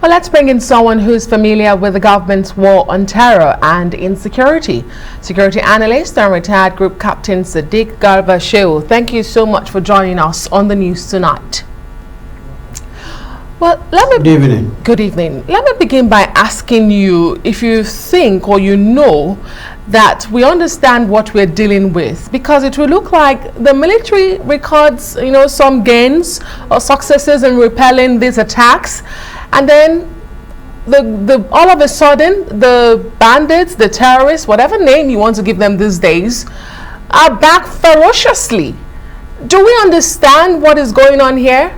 Well, let's bring in someone who's familiar with the government's war on terror and insecurity. Security analyst and retired Group Captain SADEEQ GARBA SHEHU. Thank you so much for joining us on the news tonight. Well, good evening. Good evening. Let me begin by asking you if you think or you know that we understand what we're dealing with, because it will look like the military records, some gains or successes in repelling these attacks, and then all of a sudden the bandits, the terrorists, whatever name you want to give them these days, are back ferociously. Do we understand what is going on here?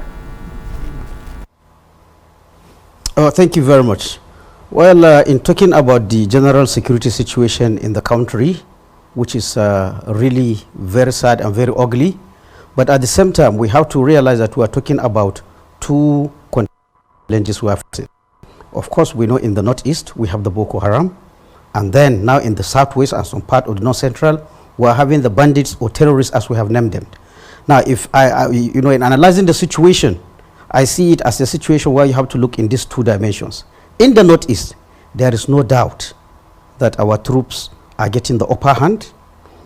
Thank you very much. Well, in talking about the general security situation in the country, which is really very sad and very ugly, but at the same time, we have to realize that we are talking about two challenges we have. Of course, we know in the northeast, we have the Boko Haram, and then now in the southwest and some part of the north central, we are having the bandits or terrorists as we have named them. Now, if in analyzing the situation, I see it as a situation where you have to look in these two dimensions. In the northeast, there is no doubt that our troops are getting the upper hand.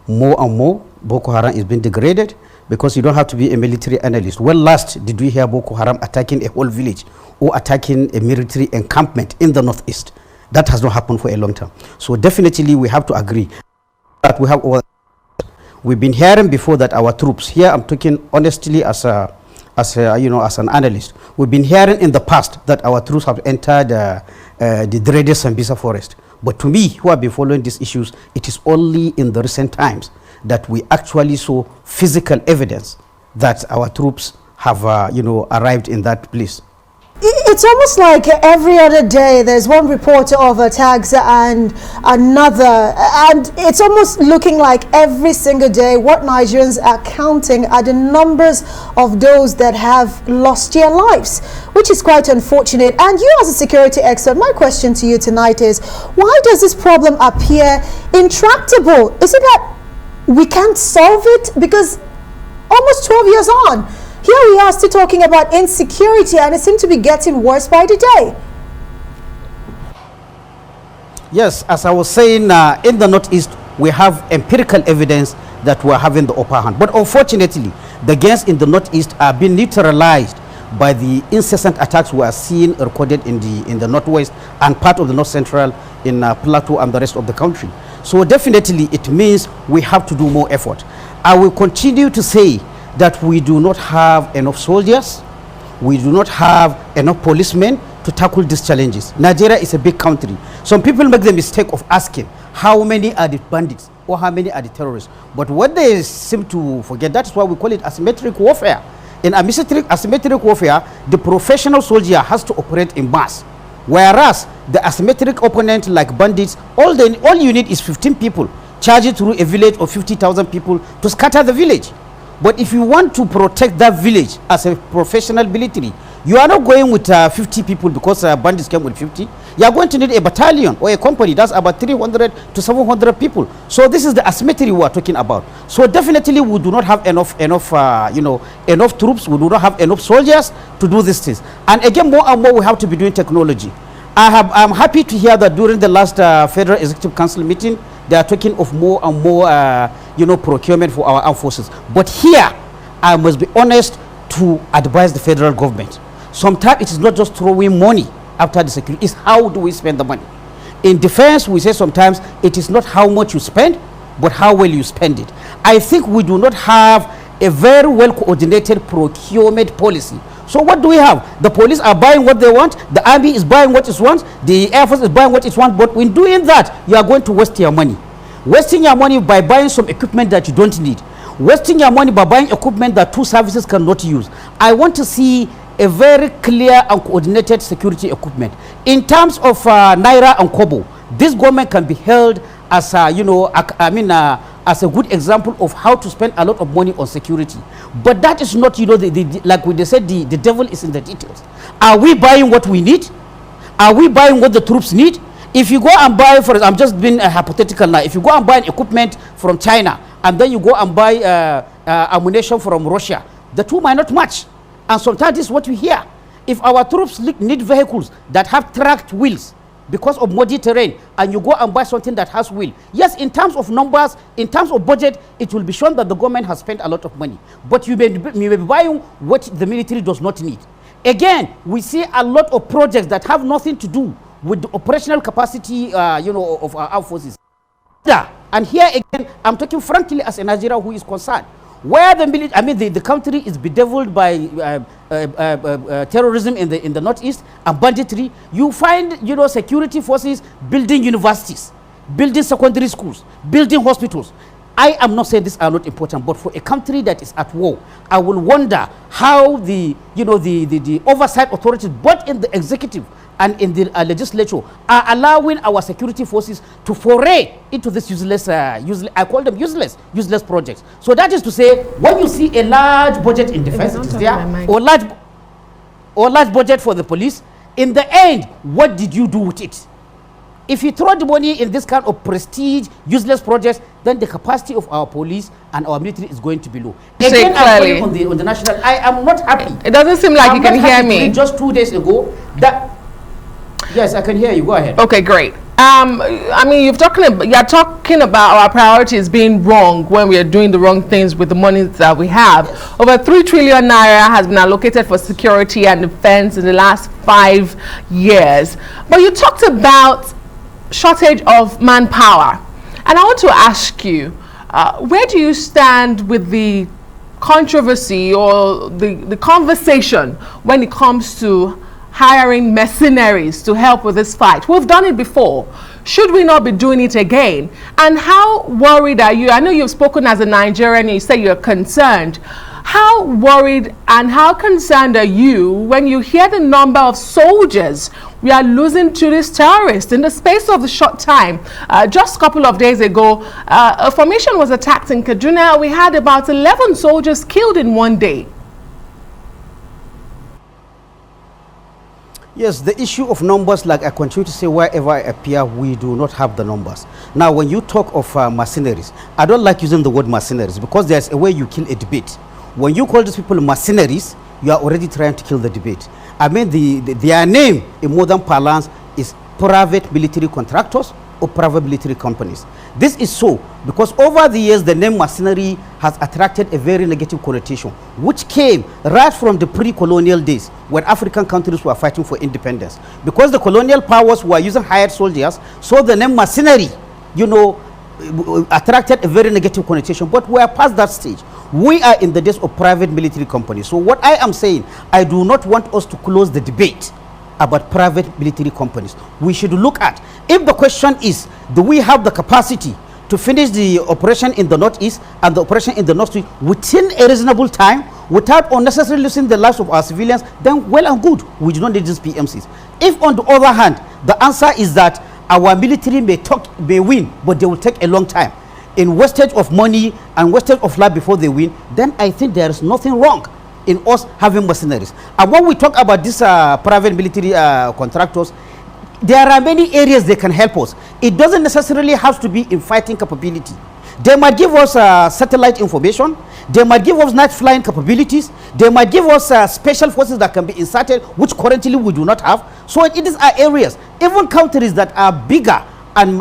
More and more, Boko Haram is being degraded, because you don't have to be a military analyst. When last did we hear Boko Haram attacking a whole village or attacking a military encampment in the northeast? That has not happened for a long time. So definitely we have to agree that we've been hearing before that our troops, here I'm talking honestly as an analyst, we've been hearing in the past that our troops have entered the dreaded Sambisa forest. But to me, who have been following these issues, it is only in the recent times that we actually saw physical evidence that our troops have, arrived in that place. It's almost like every other day there's one report of attacks and another, and it's almost looking like every single day what Nigerians are counting are the numbers of those that have lost their lives, which is quite unfortunate. And you, as a security expert, my question to you tonight is, why does this problem appear intractable? Is it that we can't solve it? Because almost 12 years on, here we are still talking about insecurity, and it seems to be getting worse by the day. Yes, as I was saying, in the northeast, we have empirical evidence that we're having the upper hand. But unfortunately, the gains in the northeast are being neutralized by the incessant attacks we are seeing recorded in the northwest and part of the north central, in Plateau and the rest of the country. So definitely it means we have to do more effort. I will continue to say that we do not have enough soldiers, we do not have enough policemen to tackle these challenges. Nigeria is a big country. Some people make the mistake of asking how many are the bandits or how many are the terrorists. But what they seem to forget, that's why we call it asymmetric warfare. In asymmetric warfare, the professional soldier has to operate in mass, whereas the asymmetric opponent, like bandits, all you need is 15 people charging through a village of 50,000 people to scatter the village. But if you want to protect that village as a professional military, you are not going with 50 people because bandits came with 50. You are going to need a battalion or a company that's about 300 to 700 people. So this is the asymmetry we are talking about. So definitely we do not have enough troops. We do not have enough soldiers to do these things. And again, more and more we have to be doing technology. I'm happy to hear that during the last Federal Executive Council meeting, they are talking of more and more, procurement for our armed forces. But here, I must be honest to advise the federal government. Sometimes it is not just throwing money after the security, it's how do we spend the money. In defense, we say sometimes it is not how much you spend, but how well you spend it. I think we do not have a very well coordinated procurement policy. So what do we have? The police are buying what they want, the army is buying what it wants, the air force is buying what it wants, but in doing that, you are going to waste your money. Wasting your money by buying some equipment that you don't need. Wasting your money by buying equipment that two services cannot use. I want to see a very clear and coordinated security equipment. In terms of Naira and Kobo, this government can be held as as a good example of how to spend a lot of money on security. But that is not, like they said, the devil is in the details. Are we buying what we need? Are we buying what the troops need? If you go and buy, for example, I'm just being hypothetical now, if you go and buy an equipment from China and then you go and buy ammunition from Russia, the two might not match. And sometimes this is what we hear. If our troops need vehicles that have tracked wheels because of muddy terrain, and you go and buy something that has wheel, yes, in terms of numbers, in terms of budget, it will be shown that the government has spent a lot of money. But you may be buying what the military does not need. Again, we see a lot of projects that have nothing to do with the operational capacity, of our armed forces. And here again, I'm talking frankly as a Nigerian who is concerned. Where the country is bedeviled by terrorism in the northeast and banditry, you find, security forces building universities, building secondary schools, building hospitals. I am not saying these are not important, but for a country that is at war, I will wonder how the oversight authorities, both in the executive and in the legislature, are allowing our security forces to foray into this useless, I call them useless projects. So that is to say, when you see a large budget in defense, it is there, or large budget for the police, in the end, what did you do with it? If you throw the money in this kind of prestige, useless projects, then the capacity of our police and our military is going to be low. Again, I'm on the national, I am not happy. It doesn't seem like you can hear me. Just 2 days ago, yes, I can hear you. Go ahead. Okay, great. You're talking about our priorities being wrong when we are doing the wrong things with the money that we have. Over 3 trillion naira has been allocated for security and defense in the last 5 years. But you talked about shortage of manpower, and I want to ask you, where do you stand with the controversy or the conversation when it comes to hiring mercenaries to help with this fight? We've done it before. Should we not be doing it again? And how worried are you? I know you've spoken as a Nigerian, you say you're concerned. How worried and how concerned are you when you hear the number of soldiers we are losing to these terrorists in the space of the short time? Just a couple of days ago, a formation was attacked in Kaduna. We had about 11 soldiers killed in one day. Yes, the issue of numbers, like I continue to say, wherever I appear, we do not have the numbers. Now, when you talk of mercenaries, I don't like using the word mercenaries because there's a way you kill a debate. When you call these people mercenaries, you are already trying to kill the debate. I mean, their name in modern parlance is private military contractors or private military companies. This is so because over the years, the name mercenary has attracted a very negative connotation, which came right from the pre-colonial days when African countries were fighting for independence. Because the colonial powers were using hired soldiers, so the name mercenary, attracted a very negative connotation. But we are past that stage. We are in the days of private military companies. So what I am saying, I do not want us to close the debate about private military companies. We should look at, if the question is, do we have the capacity to finish the operation in the northeast and the operation in the northeast within a reasonable time without unnecessarily losing the lives of our civilians, then well and good, we do not need these PMCs. If on the other hand, the answer is that our military may win, but they will take a long time in wastage of money and wastage of life before they win, then I think there is nothing wrong in us having mercenaries. And when we talk about these private military contractors, there are many areas they can help us. It doesn't necessarily have to be in fighting capability. They might give us satellite information. They might give us night flying capabilities. They might give us special forces that can be inserted, which currently we do not have. So it is our areas. Even countries that are bigger and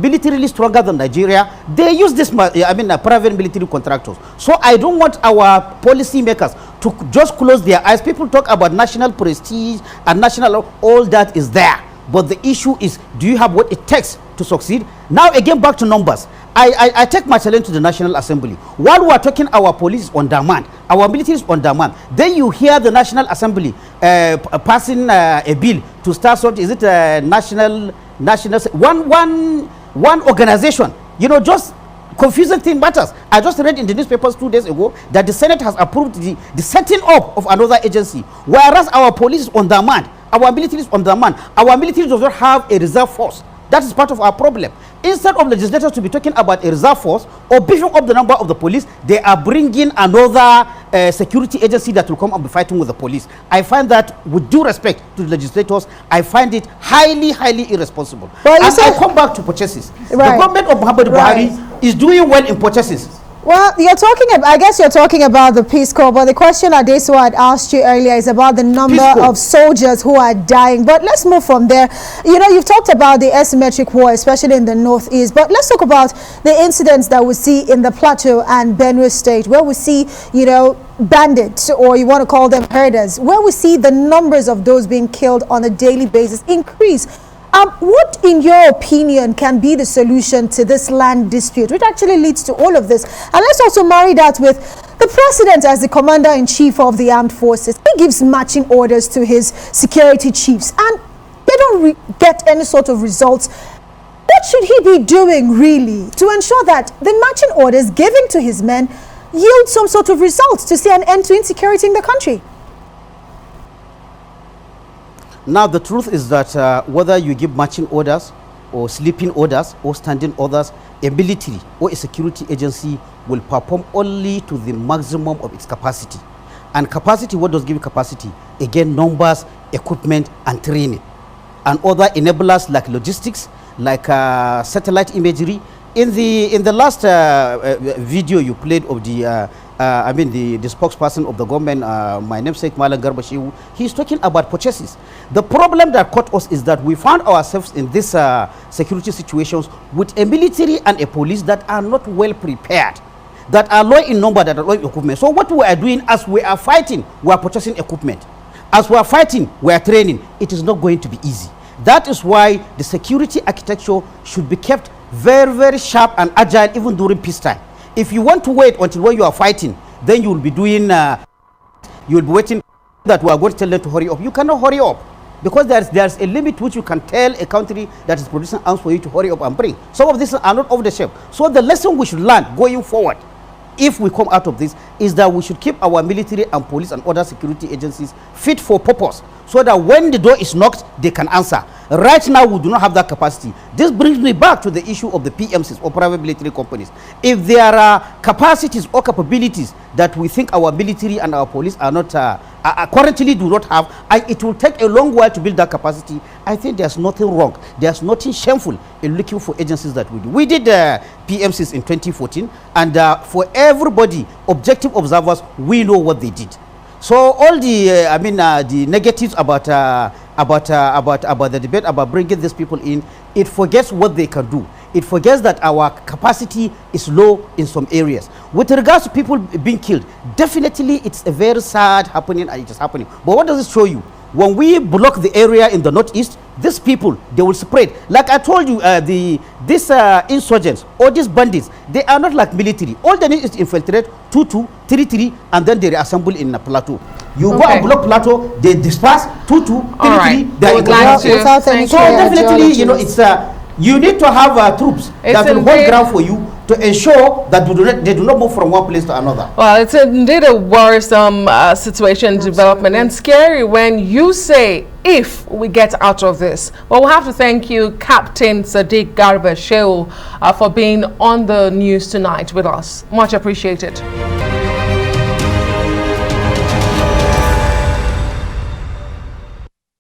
militarily stronger than Nigeria, they use this, private military contractors. So I don't want our policy makers to just close their eyes. People talk about national prestige and national, all that is there. But the issue is, do you have what it takes to succeed? Now again, back to numbers. I take my challenge to the National Assembly. While we are talking, our police is on demand, our military is on demand. Then you hear the National Assembly passing a bill to start sort. Is it a national one organization? Just confusing thing matters. I just read in the newspapers 2 days ago that the Senate has approved the setting up of another agency, whereas our police is on demand, our military is on demand. Our military does not have a reserve force. That is part of our problem. Instead of legislators to be talking about a reserve force or beefing up the number of the police, they are bringing another security agency that will come and be fighting with the police. I find that, with due respect to the legislators, I find it highly, highly irresponsible. And I come back to purchases. Right. The government of Muhammad Buhari is doing well in purchases. Well, you're talking about, I guess you're talking about the Peace Corps, but the question Adeso had asked you earlier is about the number of soldiers who are dying. But let's move from there. You know, you've talked about the asymmetric war, especially in the Northeast, but let's talk about the incidents that we see in the Plateau and Benue State, where we see, you know, bandits, or you want to call them herders, where we see the numbers of those being killed on a daily basis increase. What, in your opinion, can be the solution to this land dispute, which actually leads to all of this? And let's also marry that with the president as the commander-in-chief of the armed forces. He gives marching orders to his security chiefs, and they don't get any sort of results. What should he be doing, really, to ensure that the marching orders given to his men yield some sort of results to see an end to insecurity in the country? Now, the truth is that whether you give marching orders or sleeping orders or standing orders, a military or a security agency will perform only to the maximum of its capacity. And capacity, what does give capacity? Again, numbers, equipment, and training. And other enablers like logistics, like satellite imagery. In the last video you played of the the spokesperson of the government, my namesake SADEEQ GARBA SHEHU, he's talking about purchases. The problem that caught us is that we found ourselves in this security situations with a military and a police that are not well prepared, that are low in number, that are low in equipment. So what we are doing as we are fighting, we are purchasing equipment. As we are fighting, we are training. It is not going to be easy. That is why the security architecture should be kept very, very sharp and agile even during peacetime. If you want to wait until when you are fighting, then you will be doing, you will be waiting that we are going to tell them to hurry up. You cannot hurry up because there's a limit which you can tell a country that is producing arms for you to hurry up and bring. Some of these are not off the shelf. So the lesson we should learn going forward, if we come out of this, is that we should keep our military and police and other security agencies fit for purpose, so that when the door is knocked, they can answer. Right now, we do not have that capacity. This brings me back to the issue of the PMCs or private military companies. If there are capacities or capabilities that we think our military and our police are not currently do not have, and it will take a long while to build that capacity, I think there's nothing wrong. There's nothing shameful in looking for agencies that we do. We did PMCs in 2014, and for everybody, objective observers, we know what they did. So all the the negatives about the debate about bringing these people in, it forgets what they can do. It forgets that our capacity is low in some areas. With regards to people being killed, definitely it's a very sad happening, and it is happening. But what does it show you? When we block the area in the Northeast, these people, they will spread. Like I told you, these insurgents or these bandits, they are not like military. All they need is to infiltrate 2-2, 3-3, and then they reassemble in a plateau. You go and block plateau, they disperse 2-2, 3-3. They without any so definitely, you know, it's you need to have troops that will hold ground for you to ensure that they do not move from one place to another. Well, it's indeed a worrisome situation development, and scary when you say, if we get out of this. Well, we'll have to thank you, Captain SADEEQ GARBA SHEHU, for being on the news tonight with us. Much appreciated.